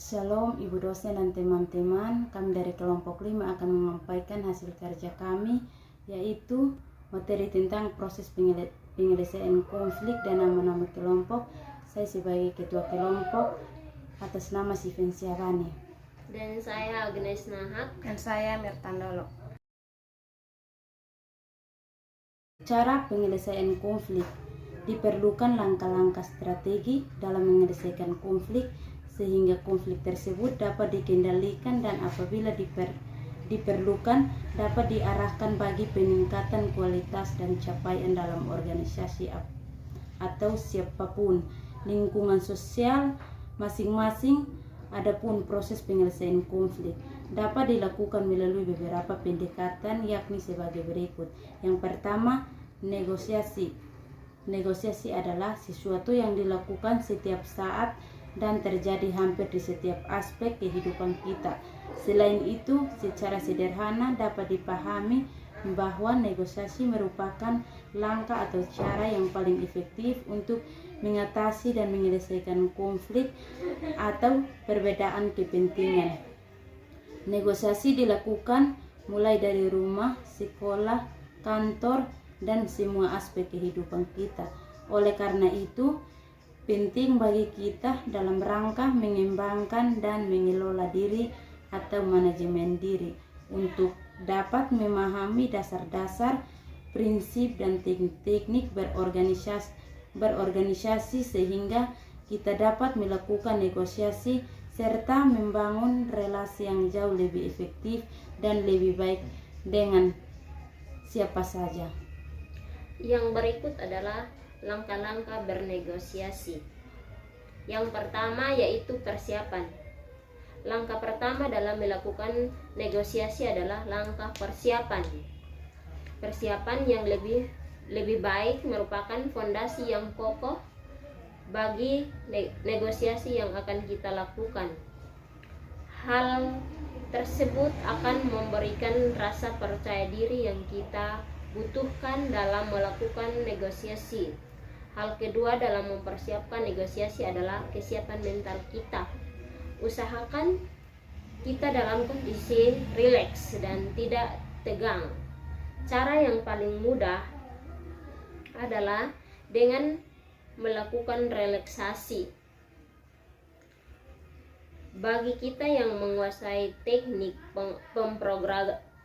Shalom Ibu dosen dan teman-teman, kami dari kelompok 5 akan menyampaikan hasil kerja kami, yaitu materi tentang proses penyelesaian konflik dan nama-nama kelompok. Saya sebagai ketua kelompok atas nama Siven Siabani. Dan saya Agnes Nahak. Dan saya Mirtandolo. Cara penyelesaian konflik. Diperlukan langkah-langkah strategi dalam menyelesaikan konflik sehingga konflik tersebut dapat dikendalikan dan apabila diperlukan dapat diarahkan bagi peningkatan kualitas dan capaian dalam organisasi atau siapapun lingkungan sosial masing-masing. Adapun proses penyelesaian konflik dapat dilakukan melalui beberapa pendekatan, yakni sebagai berikut. Yang pertama, negosiasi. Negosiasi adalah sesuatu yang dilakukan setiap saat dan terjadi hampir di setiap aspek kehidupan kita. Selain itu, secara sederhana dapat dipahami bahwa negosiasi merupakan langkah atau cara yang paling efektif untuk mengatasi dan menyelesaikan konflik atau perbedaan kepentingan. Negosiasi dilakukan mulai dari rumah, sekolah, kantor, dan semua aspek kehidupan kita. Oleh karena itu, penting bagi kita dalam rangka mengembangkan dan mengelola diri atau manajemen diri untuk dapat memahami dasar-dasar, prinsip, dan teknik berorganisasi sehingga kita dapat melakukan negosiasi serta membangun relasi yang jauh lebih efektif dan lebih baik dengan siapa saja. Yang berikut adalah langkah-langkah bernegosiasi. Yang pertama yaitu persiapan. Langkah pertama dalam melakukan negosiasi adalah langkah persiapan. Persiapan yang lebih baik merupakan fondasi yang kokoh bagi negosiasi yang akan kita lakukan. Hal tersebut akan memberikan rasa percaya diri yang kita butuhkan dalam melakukan negosiasi. Hal kedua dalam mempersiapkan negosiasi adalah kesiapan mental kita. Usahakan kita dalam kondisi rileks dan tidak tegang. Cara yang paling mudah adalah dengan melakukan relaksasi. Bagi kita yang menguasai teknik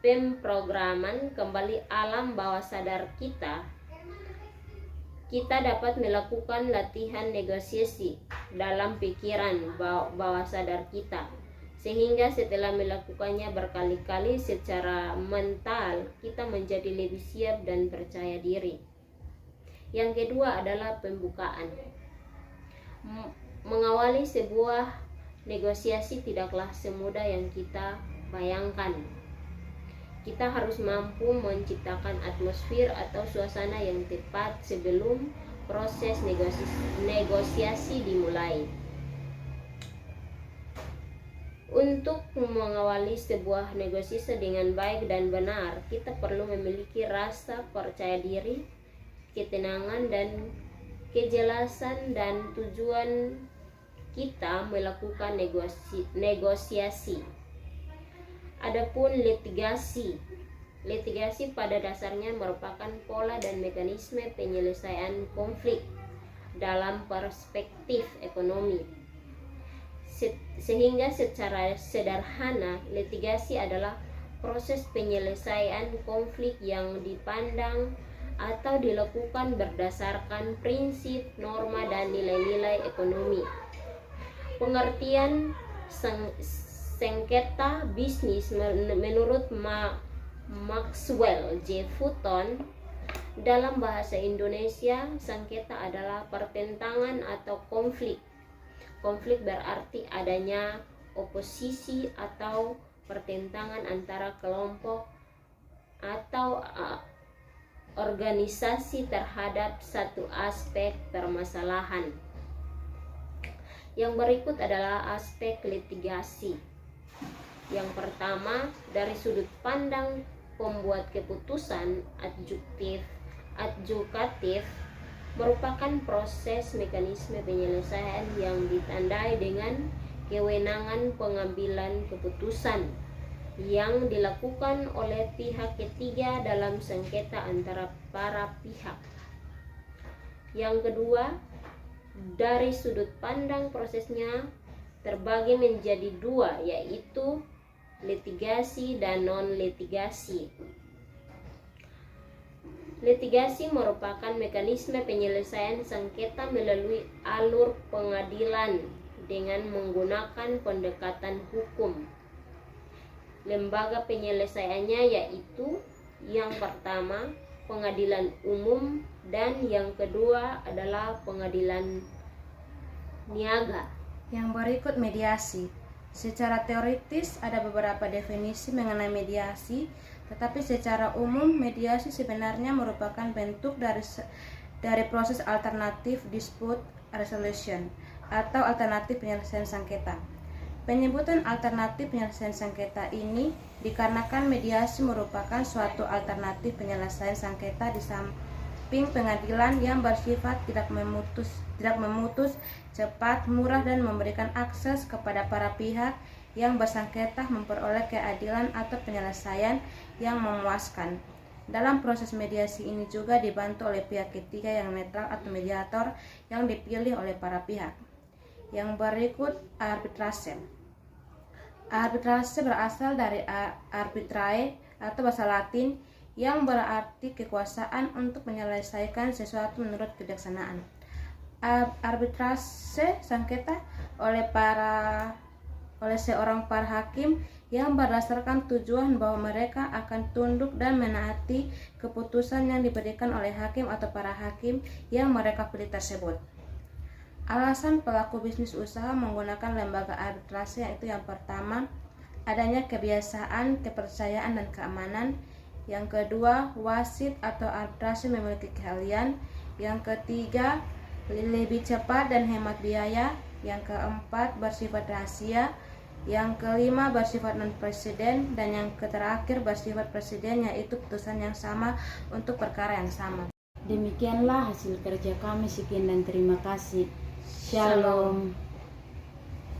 pemrograman kembali alam bawah sadar kita dapat melakukan latihan negosiasi dalam pikiran bawah sadar kita, sehingga setelah melakukannya berkali-kali secara mental kita menjadi lebih siap dan percaya diri. Yang kedua adalah pembukaan. Mengawali sebuah negosiasi tidaklah semudah yang kita bayangkan. Kita harus mampu menciptakan atmosfer atau suasana yang tepat sebelum proses negosiasi dimulai. Untuk mengawali sebuah negosiasi dengan baik dan benar, kita perlu memiliki rasa percaya diri, ketenangan, dan kejelasan dan tujuan kita melakukan negosiasi. Adapun litigasi pada dasarnya merupakan pola dan mekanisme penyelesaian konflik dalam perspektif ekonomi. Sehingga secara sederhana, litigasi adalah proses penyelesaian konflik yang dipandang atau dilakukan berdasarkan prinsip, norma, dan nilai-nilai ekonomi. Pengertian sengketa bisnis menurut Maxwell J. Fulton, dalam bahasa Indonesia, sengketa adalah pertentangan atau konflik. Konflik berarti adanya oposisi atau pertentangan antara kelompok atau organisasi terhadap satu aspek permasalahan. Yang berikut adalah aspek litigasi. Yang pertama, dari sudut pandang pembuat keputusan, adjukatif merupakan proses mekanisme penyelesaian yang ditandai dengan kewenangan pengambilan keputusan yang dilakukan oleh pihak ketiga dalam sengketa antara para pihak. Yang kedua, dari sudut pandang prosesnya terbagi menjadi dua, yaitu litigasi dan non-litigasi. Litigasi merupakan mekanisme penyelesaian sengketa melalui alur pengadilan dengan menggunakan pendekatan hukum. Lembaga penyelesaiannya yaitu yang pertama pengadilan umum dan yang kedua adalah pengadilan niaga. Yang berikut mediasi. Secara teoritis ada beberapa definisi mengenai mediasi, tetapi secara umum mediasi sebenarnya merupakan bentuk dari proses alternatif dispute resolution atau alternatif penyelesaian sengketa. Penyebutan alternatif penyelesaian sengketa ini dikarenakan mediasi merupakan suatu alternatif penyelesaian sengketa di samping pengadilan yang bersifat tidak memutus, cepat, murah, dan memberikan akses kepada para pihak yang bersengketa memperoleh keadilan atau penyelesaian yang memuaskan. Dalam proses mediasi ini juga dibantu oleh pihak ketiga yang netral atau mediator yang dipilih oleh para pihak. Yang berikut arbitrase. Arbitrase berasal dari arbitrae atau bahasa Latin yang berarti kekuasaan untuk menyelesaikan sesuatu menurut kebijaksanaan. Arbitrase sengketa oleh seorang para hakim yang berdasarkan tujuan bahwa mereka akan tunduk dan menaati keputusan yang diberikan oleh hakim atau para hakim yang mereka pilih tersebut. Alasan pelaku bisnis usaha menggunakan lembaga arbitrase yaitu yang pertama, adanya kebiasaan, kepercayaan, dan keamanan. Yang kedua, wasit atau arbitrase memiliki keahlian. Yang ketiga, lebih cepat dan hemat biaya. Yang keempat, bersifat rahasia. Yang kelima, bersifat non-presiden. Dan yang terakhir, bersifat presiden, yaitu putusan yang sama untuk perkara yang sama. Demikianlah hasil kerja kami. Sekian dan terima kasih. Shalom.